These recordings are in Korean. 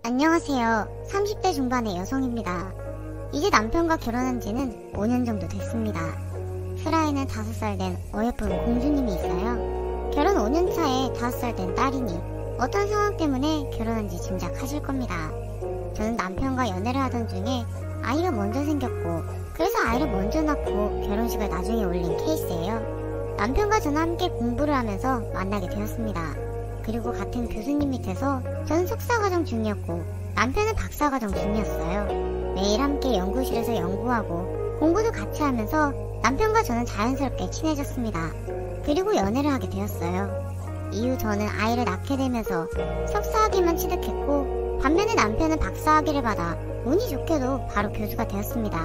안녕하세요. 30대 중반의 여성입니다. 이제 남편과 결혼한 지는 5년 정도 됐습니다. 슬아이는 5살 된 어여쁜 공주님이 있어요. 결혼 5년 차에 5살 된 딸이니 어떤 상황 때문에 결혼한지 짐작하실 겁니다. 저는 남편과 연애를 하던 중에 아이가 먼저 생겼고, 그래서 아이를 먼저 낳고 결혼식을 나중에 올린 케이스예요. 남편과 저는 함께 공부를 하면서 만나게 되었습니다. 그리고 같은 교수님 밑에서 저는 석사과정 중이었고 남편은 박사과정 중이었어요. 매일 함께 연구실에서 연구하고 공부도 같이 하면서 남편과 저는 자연스럽게 친해졌습니다. 그리고 연애를 하게 되었어요. 이후 저는 아이를 낳게 되면서 석사학위만 취득했고, 반면에 남편은 박사학위를 받아 운이 좋게도 바로 교수가 되었습니다.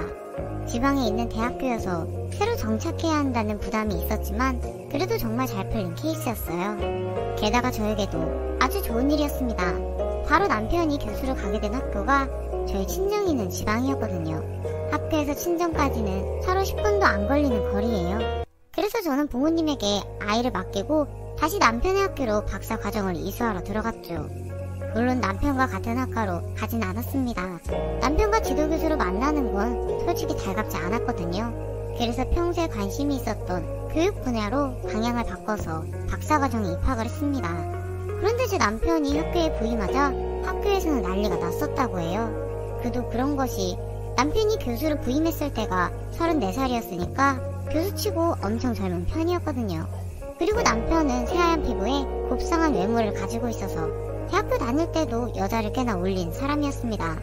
지방에 있는 대학교여서 새로 정착해야 한다는 부담이 있었지만 그래도 정말 잘 풀린 케이스였어요. 게다가 저에게도 아주 좋은 일이었습니다. 바로 남편이 교수로 가게 된 학교가 저희 친정이 있는 지방이었거든요. 학교에서 친정까지는 차로 10분도 안 걸리는 거리예요. 그래서 저는 부모님에게 아이를 맡기고 다시 남편의 학교로 박사 과정을 이수하러 들어갔죠. 물론 남편과 같은 학과로 가진 않았습니다. 남편과 지도교수로 만나는 건 솔직히 달갑지 않았거든요. 그래서 평소에 관심이 있었던 교육 분야로 방향을 바꿔서 박사과정에 입학을 했습니다. 그런데 제 남편이 학교에 부임하자 학교에서는 난리가 났었다고 해요. 그도 그런 것이 남편이 교수로 부임했을 때가 34살이었으니까 교수치고 엄청 젊은 편이었거든요. 그리고 남편은 새하얀 피부에 곱상한 외모를 가지고 있어서 대학교 다닐 때도 여자를 꽤나 올린 사람이었습니다.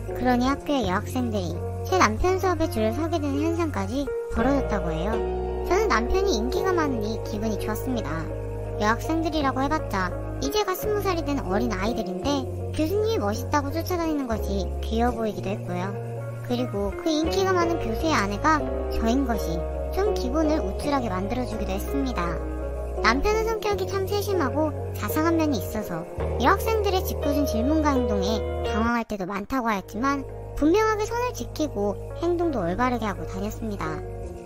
그러니 학교의 여학생들이 제 남편 수업에 줄을 서게 되는 현상까지 벌어졌다고 해요. 저는 남편이 인기가 많으니 기분이 좋았습니다. 여학생들이라고 해봤자 이제가 20살이 된 어린 아이들인데 교수님이 멋있다고 쫓아다니는 것이 귀여워 보이기도 했고요. 그리고 그 인기가 많은 교수의 아내가 저인 것이 좀 기분을 우쭐하게 만들어주기도 했습니다. 남편은 성격이 참 세심하고 자상한 면이 있어서 여학생들의 짓궂은 질문과 행동에 당황할 때도 많다고 하였지만 분명하게 선을 지키고 행동도 올바르게 하고 다녔습니다.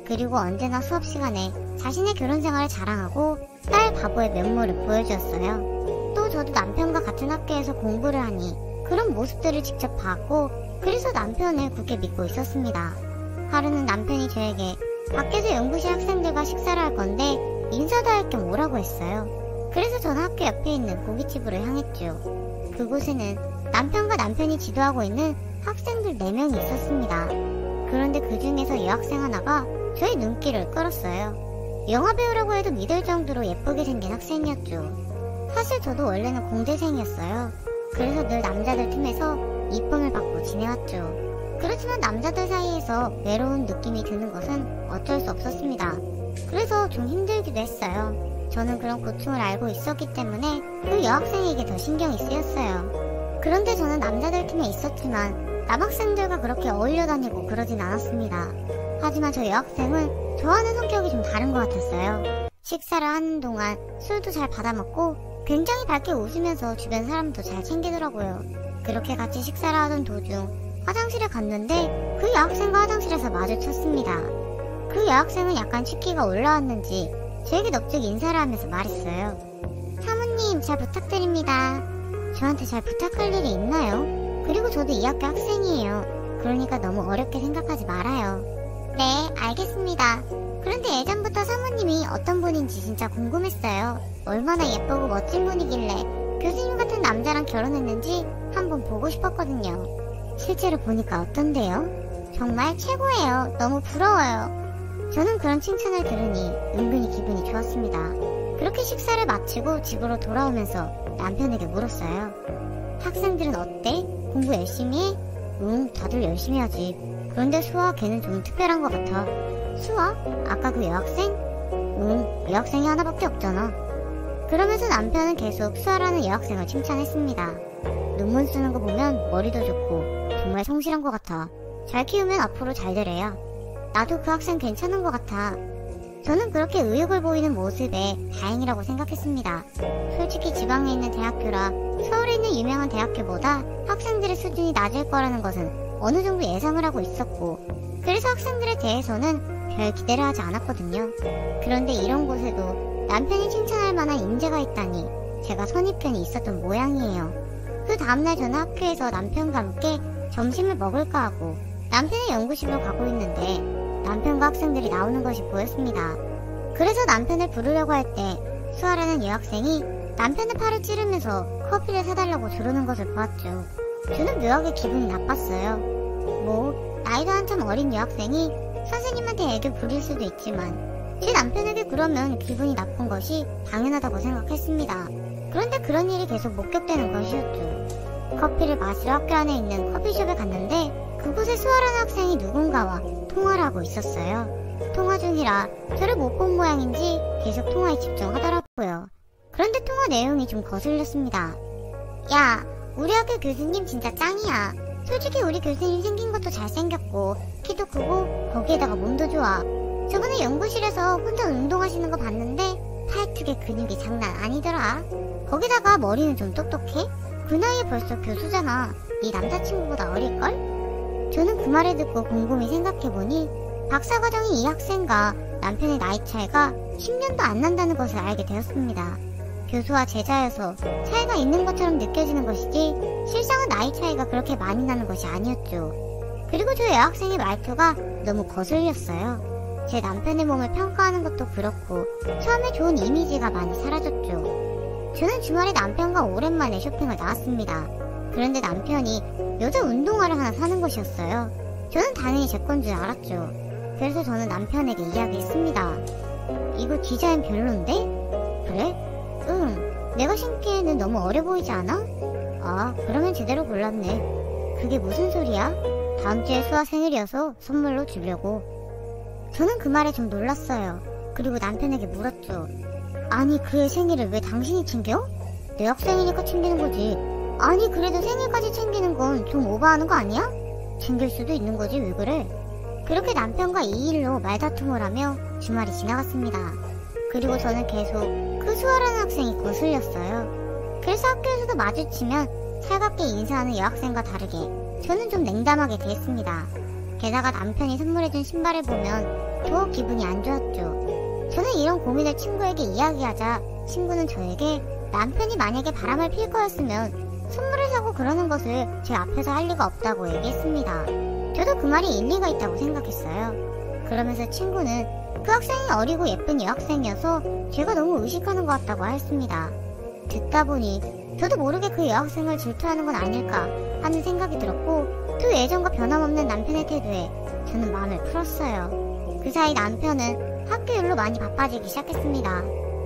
그리고 언제나 수업 시간에 자신의 결혼 생활을 자랑하고 딸 바보의 면모를 보여주었어요. 또 저도 남편과 같은 학교에서 공부를 하니 그런 모습들을 직접 봤고, 그래서 남편을 굳게 믿고 있었습니다. 하루는 남편이 저에게 밖에서 연구실 학생들과 식사를 할 건데 인사도 할 겸 오라고 했어요. 그래서 저는 학교 옆에 있는 고깃집으로 향했죠. 그곳에는 남편과 남편이 지도하고 있는 학생들 4명이 있었습니다. 그런데 그 중에서 여학생 하나가 저의 눈길을 끌었어요. 영화배우라고 해도 믿을 정도로 예쁘게 생긴 학생이었죠. 사실 저도 원래는 공대생이었어요. 그래서 늘 남자들 팀에서 이쁨을 받고 지내왔죠. 그렇지만 남자들 사이에서 외로운 느낌이 드는 것은 어쩔 수 없었습니다. 그래서 좀 힘들기도 했어요. 저는 그런 고충을 알고 있었기 때문에 그 여학생에게 더 신경이 쓰였어요. 그런데 저는 남자들 팀에 있었지만 남학생들과 그렇게 어울려 다니고 그러진 않았습니다. 하지만 저 여학생은 저와는 성격이 좀 다른 것 같았어요. 식사를 하는 동안 술도 잘 받아먹고 굉장히 밝게 웃으면서 주변 사람도 잘 챙기더라고요. 그렇게 같이 식사를 하던 도중 화장실에 갔는데 그 여학생과 화장실에서 마주쳤습니다. 그 여학생은 약간 취기가 올라왔는지 저에게 넙죽 인사를 하면서 말했어요. 사모님, 잘 부탁드립니다. 저한테 잘 부탁할 일이 있나요? 그리고 저도 이 학교 학생이에요. 그러니까 너무 어렵게 생각하지 말아요. 네, 알겠습니다. 그런데 예전부터 사모님이 어떤 분인지 진짜 궁금했어요. 얼마나 예쁘고 멋진 분이길래 교수님 같은 남자랑 결혼했는지 한번 보고 싶었거든요. 실제로 보니까 어떤데요? 정말 최고예요. 너무 부러워요. 저는 그런 칭찬을 들으니 은근히 기분이 좋았습니다. 그렇게 식사를 마치고 집으로 돌아오면서 남편에게 물었어요. 학생들은 어때? 공부 열심히 해? 응, 다들 열심히 하지. 그런데 수아 걔는 좀 특별한 것 같아. 수아? 아까 그 여학생? 응, 여학생이 하나밖에 없잖아. 그러면서 남편은 계속 수아라는 여학생을 칭찬했습니다. 논문 쓰는 거 보면 머리도 좋고 정말 성실한 것 같아. 잘 키우면 앞으로 잘 되래야. 나도 그 학생 괜찮은 것 같아. 저는 그렇게 의욕을 보이는 모습에 다행이라고 생각했습니다. 솔직히 지방에 있는 대학교라 서울에 있는 유명한 대학교보다 학생들의 수준이 낮을 거라는 것은 어느 정도 예상을 하고 있었고, 그래서 학생들에 대해서는 별 기대를 하지 않았거든요. 그런데 이런 곳에도 남편이 칭찬할 만한 인재가 있다니 제가 선입견이 있었던 모양이에요. 그 다음날 저는 학교에서 남편과 함께 점심을 먹을까 하고 남편의 연구실로 가고 있는데 남편과 학생들이 나오는 것이 보였습니다. 그래서 남편을 부르려고 할 때 수아라는 여학생이 남편의 팔을 찌르면서 커피를 사달라고 조르는 것을 보았죠. 저는 묘하게 기분이 나빴어요. 뭐 나이도 한참 어린 여학생이 선생님한테 애교 부릴 수도 있지만 제 남편에게 그러면 기분이 나쁜 것이 당연하다고 생각했습니다. 그런데 그런 일이 계속 목격되는 것이었죠. 커피를 마시러 학교 안에 있는 커피숍에 갔는데 그곳에 수아라는 학생이 누군가와 통화를 하고 있었어요. 통화 중이라 저를 못 본 모양인지 계속 통화에 집중하더라고요. 그런데 통화 내용이 좀 거슬렸습니다. 야, 우리 학교 교수님 진짜 짱이야. 솔직히 우리 교수님 생긴 것도 잘생겼고 키도 크고 거기에다가 몸도 좋아. 저번에 연구실에서 혼자 운동하시는 거 봤는데 팔뚝의 근육이 장난 아니더라. 거기다가 머리는 좀 똑똑해? 그 나이에 벌써 교수잖아. 네 남자친구보다 어릴걸? 저는 그 말을 듣고 곰곰이 생각해보니 박사과정인 이 학생과 남편의 나이 차이가 10년도 안 난다는 것을 알게 되었습니다. 교수와 제자여서 차이가 있는 것처럼 느껴지는 것이지 실상은 나이 차이가 그렇게 많이 나는 것이 아니었죠. 그리고 저 여학생의 말투가 너무 거슬렸어요. 제 남편의 몸을 평가하는 것도 그렇고 처음에 좋은 이미지가 많이 사라졌죠. 저는 주말에 남편과 오랜만에 쇼핑을 나왔습니다. 그런데 남편이 여자 운동화를 하나 사는 것이었어요. 저는 당연히 제 건 줄 알았죠. 그래서 저는 남편에게 이야기했습니다. 이거 디자인 별론데? 그래? 응, 내가 신기에는 너무 어려 보이지 않아? 아, 그러면 제대로 골랐네. 그게 무슨 소리야? 다음 주에 수아 생일이어서 선물로 주려고. 저는 그 말에 좀 놀랐어요. 그리고 남편에게 물었죠. 아니, 그의 생일을 왜 당신이 챙겨? 내 학생이니까 챙기는 거지. 아니, 그래도 생일까지 챙기는 건 좀 오버하는 거 아니야? 챙길 수도 있는 거지, 왜 그래? 그렇게 남편과 이 일로 말다툼을 하며 주말이 지나갔습니다. 그리고 저는 계속 그 수아라는 학생이 거슬렸어요. 그래서 학교에서도 마주치면 살갑게 인사하는 여학생과 다르게 저는 좀 냉담하게 대했습니다. 게다가 남편이 선물해준 신발을 보면 더 기분이 안 좋았죠. 저는 이런 고민을 친구에게 이야기하자 친구는 저에게 남편이 만약에 바람을 필 거였으면 선물을 사고 그러는 것을 제 앞에서 할 리가 없다고 얘기했습니다. 저도 그 말이 일리가 있다고 생각했어요. 그러면서 친구는 그 학생이 어리고 예쁜 여학생이어서 제가 너무 의식하는 것 같다고 하였습니다. 듣다 보니 저도 모르게 그 여학생을 질투하는 건 아닐까 하는 생각이 들었고 또 예전과 변함없는 남편의 태도에 저는 마음을 풀었어요. 그 사이 남편은 학교 일로 많이 바빠지기 시작했습니다.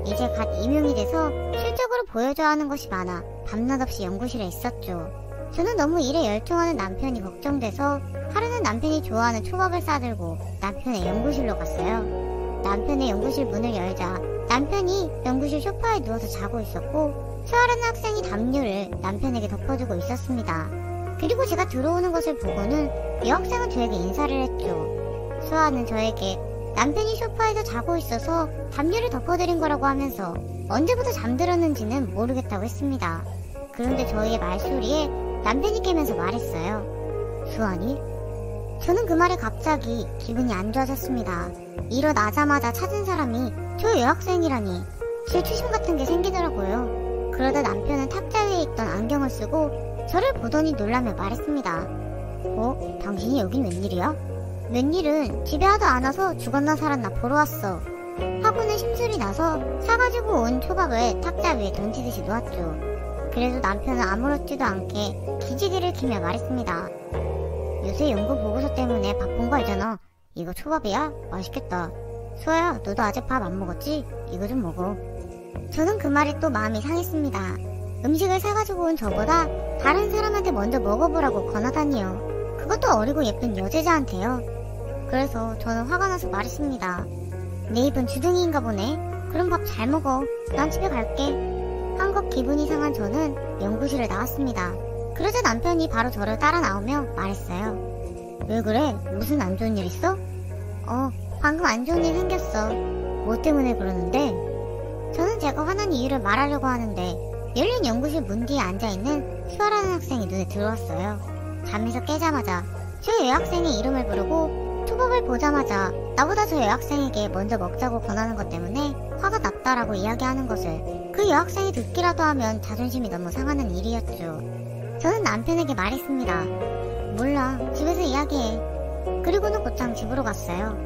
이제 갓 임용이 돼서 실적으로 보여줘야 하는 것이 많아 밤낮 없이 연구실에 있었죠. 저는 너무 일에 열중하는 남편이 걱정돼서 하루는 남편이 좋아하는 초밥을 싸들고 남편의 연구실로 갔어요. 남편의 연구실 문을 열자 남편이 연구실 소파에 누워서 자고 있었고 수아라는 학생이 담요를 남편에게 덮어주고 있었습니다. 그리고 제가 들어오는 것을 보고는 여학생은 저에게 인사를 했죠. 수아는 저에게 남편이 소파에서 자고 있어서 담요를 덮어드린 거라고 하면서 언제부터 잠들었는지는 모르겠다고 했습니다. 그런데 저희의 말소리에 남편이 깨면서 말했어요. 수아니? 저는 그 말에 갑자기 기분이 안 좋아졌습니다. 일어나자마자 찾은 사람이 저 여학생이라니 질투심 같은 게 생기더라고요. 그러다 남편은 탁자 위에 있던 안경을 쓰고 저를 보더니 놀라며 말했습니다. 어? 당신이 여긴 웬일이야? 웬일은 집에 하도 안 와서 죽었나 살았나 보러 왔어. 하고는 심술이 나서 사가지고 온 초밥을 탁자 위에 던지듯이 놓았죠. 그래도 남편은 아무렇지도 않게 기지개를 키며 말했습니다. 요새 연구 보고서 때문에 바쁜 거 알잖아. 이거 초밥이야? 맛있겠다. 수아야, 너도 아직 밥 안 먹었지? 이거 좀 먹어. 저는 그 말에 또 마음이 상했습니다. 음식을 사가지고 온 저보다 다른 사람한테 먼저 먹어보라고 권하다니요. 그것도 어리고 예쁜 여제자한테요. 그래서 저는 화가 나서 말했습니다. 내 입은 주둥이인가 보네. 그럼 밥 잘 먹어. 난 집에 갈게. 한껏 기분이 상한 저는 연구실을 나왔습니다. 그러자 남편이 바로 저를 따라 나오며 말했어요. 왜 그래? 무슨 안 좋은 일 있어? 방금 안 좋은 일 생겼어. 뭐 때문에 그러는데? 저는 제가 화난 이유를 말하려고 하는데 열린 연구실 문 뒤에 앉아있는 수아라는 학생이 눈에 들어왔어요. 잠에서 깨자마자 저 여학생의 이름을 부르고 초밥을 보자마자 나보다 저 여학생에게 먼저 먹자고 권하는 것 때문에 화가 났다라고 이야기하는 것을 그 여학생이 듣기라도 하면 자존심이 너무 상하는 일이었죠. 저는 남편에게 말했습니다. 몰라, 집에서 이야기해. 그리고는 곧장 집으로 갔어요.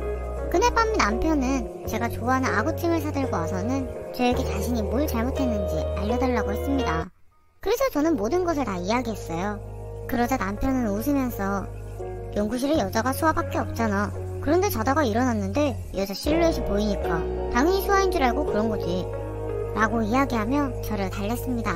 그날 밤 남편은 제가 좋아하는 아구찜을 사들고 와서는 저에게 자신이 뭘 잘못했는지 알려달라고 했습니다. 그래서 저는 모든 것을 다 이야기했어요. 그러자 남편은 웃으면서 연구실에 여자가 수아밖에 없잖아. 그런데 자다가 일어났는데 여자 실루엣이 보이니까 당연히 수아인 줄 알고 그런 거지. 라고 이야기하며 저를 달랬습니다.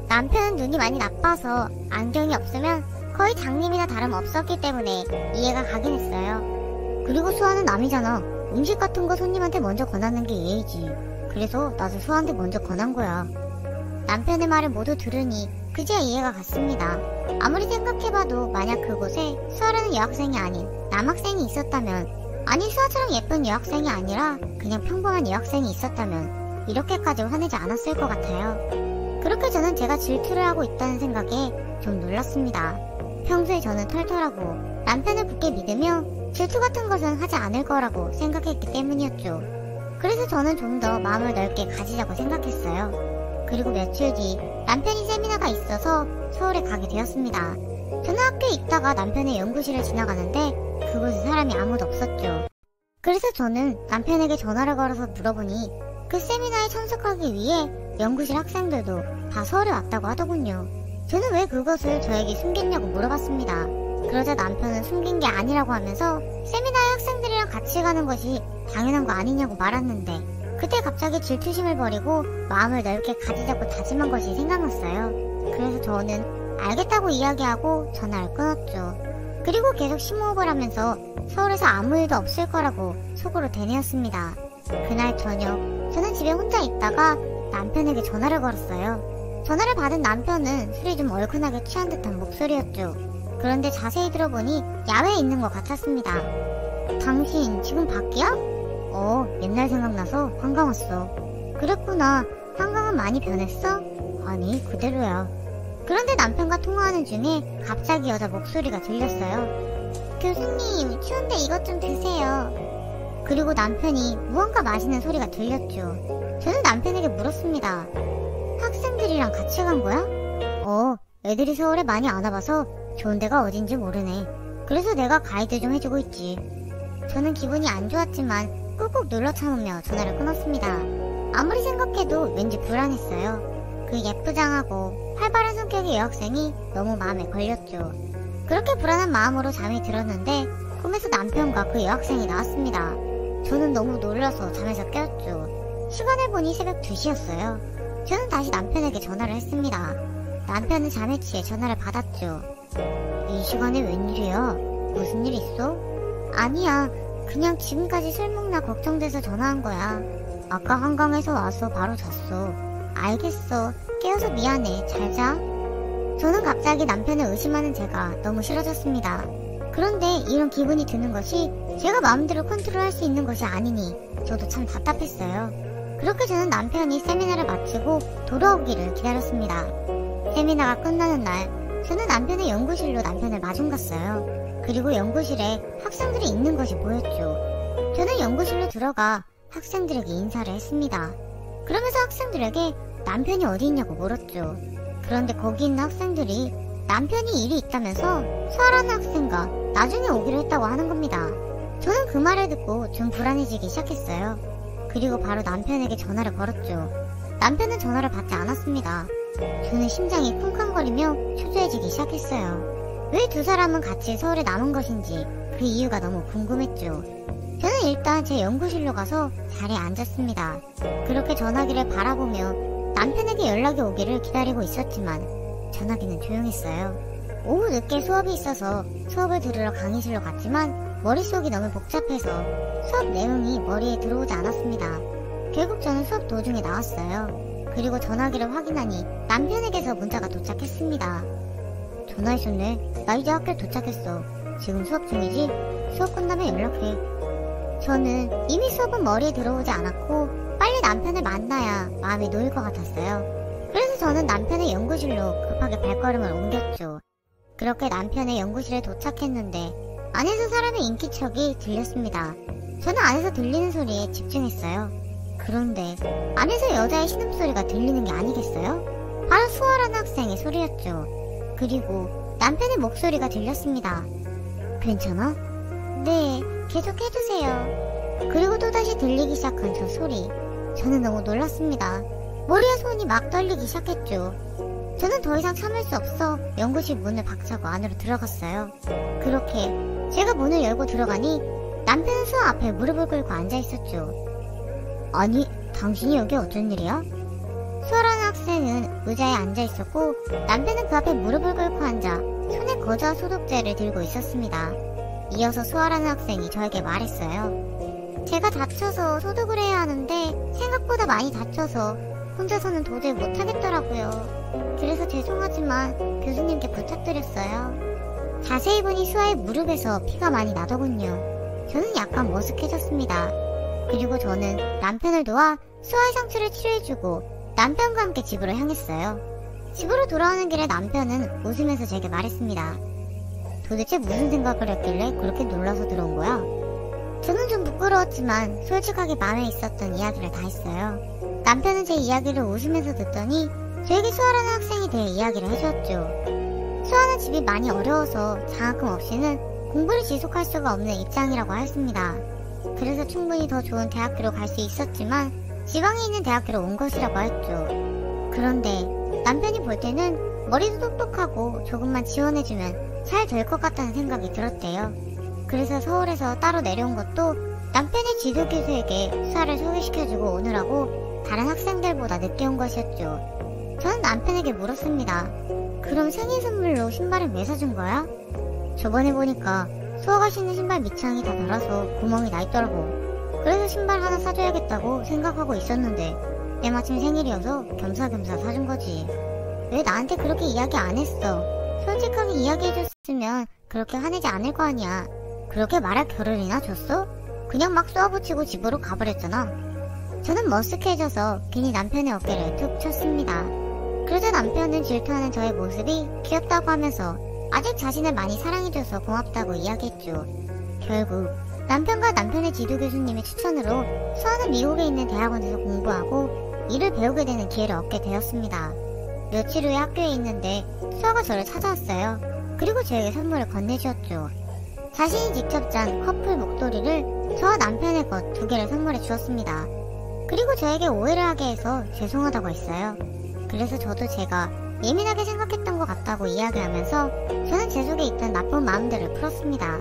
남편은 눈이 많이 나빠서 안경이 없으면 거의 장님이나 다름없었기 때문에 이해가 가긴 했어요. 그리고 수아는 남이잖아. 음식 같은 거 손님한테 먼저 권하는 게 예의지. 그래서 나도 수아한테 먼저 권한 거야. 남편의 말을 모두 들으니 그제야 이해가 갔습니다. 아무리 생각해봐도 만약 그곳에 수아라는 여학생이 아닌 남학생이 있었다면, 아니 수아처럼 예쁜 여학생이 아니라 그냥 평범한 여학생이 있었다면 이렇게까지 화내지 않았을 것 같아요. 그렇게 저는 제가 질투를 하고 있다는 생각에 좀 놀랐습니다. 평소에 저는 털털하고 남편을 굳게 믿으며 질투 같은 것은 하지 않을 거라고 생각했기 때문이었죠. 그래서 저는 좀 더 마음을 넓게 가지자고 생각했어요. 그리고 며칠 뒤 남편이 세미나가 있어서 서울에 가게 되었습니다. 저는 학교에 있다가 남편의 연구실을 지나가는데 그곳에 사람이 아무도 없었죠. 그래서 저는 남편에게 전화를 걸어서 물어보니 그 세미나에 참석하기 위해 연구실 학생들도 다 서울에 왔다고 하더군요. 저는 왜 그것을 저에게 숨겼냐고 물어봤습니다. 그러자 남편은 숨긴 게 아니라고 하면서 세미나에 학생들이랑 같이 가는 것이 당연한 거 아니냐고 말았는데, 그때 갑자기 질투심을 버리고 마음을 넓게 가지자고 다짐한 것이 생각났어요. 그래서 저는 알겠다고 이야기하고 전화를 끊었죠. 그리고 계속 심호흡을 하면서 서울에서 아무 일도 없을 거라고 속으로 되뇌었습니다. 그날 저녁 저는 집에 혼자 있다가 남편에게 전화를 걸었어요. 전화를 받은 남편은 술이 좀 얼큰하게 취한 듯한 목소리였죠. 그런데 자세히 들어보니 야외에 있는 것 같았습니다. 당신 지금 밖이야? 옛날 생각나서 한강 왔어. 그랬구나. 한강은 많이 변했어? 아니, 그대로야. 그런데 남편과 통화하는 중에 갑자기 여자 목소리가 들렸어요. 교수님, 추운데 이것 좀 드세요. 그리고 남편이 무언가 마시는 소리가 들렸죠. 저는 남편에게 물었습니다. 학생들이랑 같이 간 거야? 애들이 서울에 많이 안 와봐서 좋은 데가 어딘지 모르네. 그래서 내가 가이드 좀 해주고 있지. 저는 기분이 안 좋았지만 꾹꾹 눌러 참으며 전화를 끊었습니다. 아무리 생각해도 왠지 불안했어요. 그 예쁘장하고 활발한 성격의 여학생이 너무 마음에 걸렸죠. 그렇게 불안한 마음으로 잠이 들었는데 꿈에서 남편과 그 여학생이 나왔습니다. 저는 너무 놀라서 잠에서 깨었죠. 시간을 보니 새벽 2시였어요. 저는 다시 남편에게 전화를 했습니다. 남편은 잠에 취해 전화를 받았죠. 이 시간에 웬일이야? 무슨 일 있어? 아니야. 그냥 지금까지 술 먹나 걱정돼서 전화한 거야. 아까 한강에서 와서 바로 잤어. 알겠어. 깨워서 미안해. 잘 자. 저는 갑자기 남편을 의심하는 제가 너무 싫어졌습니다. 그런데 이런 기분이 드는 것이 제가 마음대로 컨트롤할 수 있는 것이 아니니 저도 참 답답했어요. 그렇게 저는 남편이 세미나를 마치고 돌아오기를 기다렸습니다. 세미나가 끝나는 날 저는 남편의 연구실로 남편을 마중 갔어요. 그리고 연구실에 학생들이 있는 것이 보였죠. 저는 연구실로 들어가 학생들에게 인사를 했습니다. 그러면서 학생들에게 남편이 어디 있냐고 물었죠. 그런데 거기 있는 학생들이 남편이 일이 있다면서 수아라는 학생과 나중에 오기로 했다고 하는 겁니다. 저는 그 말을 듣고 좀 불안해지기 시작했어요. 그리고 바로 남편에게 전화를 걸었죠. 남편은 전화를 받지 않았습니다. 저는 심장이 쿵쾅거리며 초조해지기 시작했어요. 왜 두 사람은 같이 서울에 남은 것인지 그 이유가 너무 궁금했죠. 저는 일단 제 연구실로 가서 자리에 앉았습니다. 그렇게 전화기를 바라보며 남편에게 연락이 오기를 기다리고 있었지만 전화기는 조용했어요. 오후 늦게 수업이 있어서 수업을 들으러 강의실로 갔지만 머릿속이 너무 복잡해서 수업 내용이 머리에 들어오지 않았습니다. 결국 저는 수업 도중에 나왔어요. 그리고 전화기를 확인하니 남편에게서 문자가 도착했습니다. 전화했었네. 나 이제 학교에 도착했어. 지금 수업 중이지? 수업 끝나면 연락해. 저는 이미 수업은 머리에 들어오지 않았고 빨리 남편을 만나야 마음이 놓일 것 같았어요. 그래서 저는 남편의 연구실로 급하게 발걸음을 옮겼죠. 그렇게 남편의 연구실에 도착했는데 안에서 사람의 인기척이 들렸습니다. 저는 안에서 들리는 소리에 집중했어요. 그런데 안에서 여자의 신음소리가 들리는 게 아니겠어요? 바로 수아라는 학생의 소리였죠. 그리고 남편의 목소리가 들렸습니다. 괜찮아? 네, 계속 해주세요. 그리고 또다시 들리기 시작한 저 소리. 저는 너무 놀랐습니다. 머리와 손이 막 떨리기 시작했죠. 저는 더 이상 참을 수 없어 연구실 문을 박차고 안으로 들어갔어요. 그렇게 제가 문을 열고 들어가니 남편은 수아 앞에 무릎을 꿇고 앉아있었죠. 아니, 당신이 여기 어쩐 일이야? 수아라는 학생은 의자에 앉아있었고 남편은 그 앞에 무릎을 꿇고 앉아 손에 거즈와 소독제를 들고 있었습니다. 이어서 수아라는 학생이 저에게 말했어요. 제가 다쳐서 소독을 해야 하는데 생각보다 많이 다쳐서 혼자서는 도저히 못하겠더라고요. 그래서 죄송하지만 교수님께 부탁드렸어요. 자세히 보니 수아의 무릎에서 피가 많이 나더군요. 저는 약간 머쓱해졌습니다. 그리고 저는 남편을 도와 수아의 상처를 치료해주고 남편과 함께 집으로 향했어요. 집으로 돌아오는 길에 남편은 웃으면서 제게 말했습니다. 도대체 무슨 생각을 했길래 그렇게 놀라서 들어온 거야? 저는 좀 부끄러웠지만 솔직하게 마음에 있었던 이야기를 다 했어요. 남편은 제 이야기를 웃으면서 듣더니 저에게 수아라는 학생에 대해 이야기를 해주었죠. 수아는 집이 많이 어려워서 장학금 없이는 공부를 지속할 수가 없는 입장이라고 하였습니다. 그래서 충분히 더 좋은 대학교로 갈 수 있었지만 지방에 있는 대학교로 온 것이라고 하였죠. 그런데 남편이 볼 때는 머리도 똑똑하고 조금만 지원해주면 잘 될 것 같다는 생각이 들었대요. 그래서 서울에서 따로 내려온 것도 남편의 지도교수에게 수아를 소개시켜주고 오느라고 다른 학생들보다 늦게 온 것이었죠. 저는 남편에게 물었습니다. 그럼 생일 선물로 신발은 왜 사준 거야? 저번에 보니까 수아가 신는 신발 밑창이 다 닳아서 구멍이 나 있더라고. 그래서 신발 하나 사줘야겠다고 생각하고 있었는데 때마침 생일이어서 겸사겸사 사준 거지. 왜 나한테 그렇게 이야기 안 했어? 솔직하게 이야기해줬으면 그렇게 화내지 않을 거 아니야. 그렇게 말할 겨를이나 줬어? 그냥 막 쏘아붙이고 집으로 가버렸잖아. 저는 머쓱해져서 괜히 남편의 어깨를 툭 쳤습니다. 그러자 남편은 질투하는 저의 모습이 귀엽다고 하면서 아직 자신을 많이 사랑해줘서 고맙다고 이야기했죠. 결국 남편과 남편의 지도교수님의 추천으로 수아는 미국에 있는 대학원에서 공부하고 일을 배우게 되는 기회를 얻게 되었습니다. 며칠 후에 학교에 있는데 수아가 저를 찾아왔어요. 그리고 저에게 선물을 건네주었죠. 자신이 직접 짠 커플 목도리를 저와 남편의 것 2개를 선물해 주었습니다. 그리고 저에게 오해를 하게 해서 죄송하다고 했어요. 그래서 저도 제가 예민하게 생각했던 것 같다고 이야기하면서 저는 제 속에 있던 나쁜 마음들을 풀었습니다.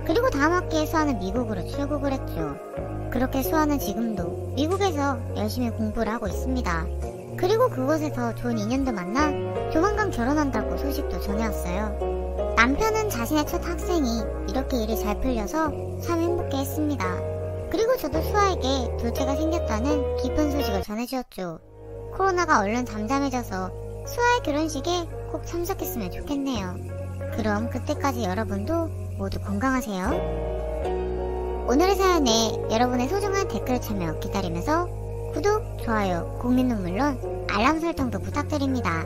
그리고 다음 학기에 수아는 미국으로 출국을 했죠. 그렇게 수아는 지금도 미국에서 열심히 공부를 하고 있습니다. 그리고 그곳에서 좋은 인연도 만나 조만간 결혼한다고 소식도 전해왔어요. 남편은 자신의 첫 학생이 이렇게 일이 잘 풀려서 참 행복해했습니다. 그리고 저도 수아에게 둘째가 생겼다는 기쁜 소식을 전해주었죠. 코로나가 얼른 잠잠해져서 수아의 결혼식에 꼭 참석했으면 좋겠네요. 그럼 그때까지 여러분도 모두 건강하세요. 오늘의 사연에 여러분의 소중한 댓글 참여 기다리면서 구독, 좋아요, 고민은 물론 알람 설정도 부탁드립니다.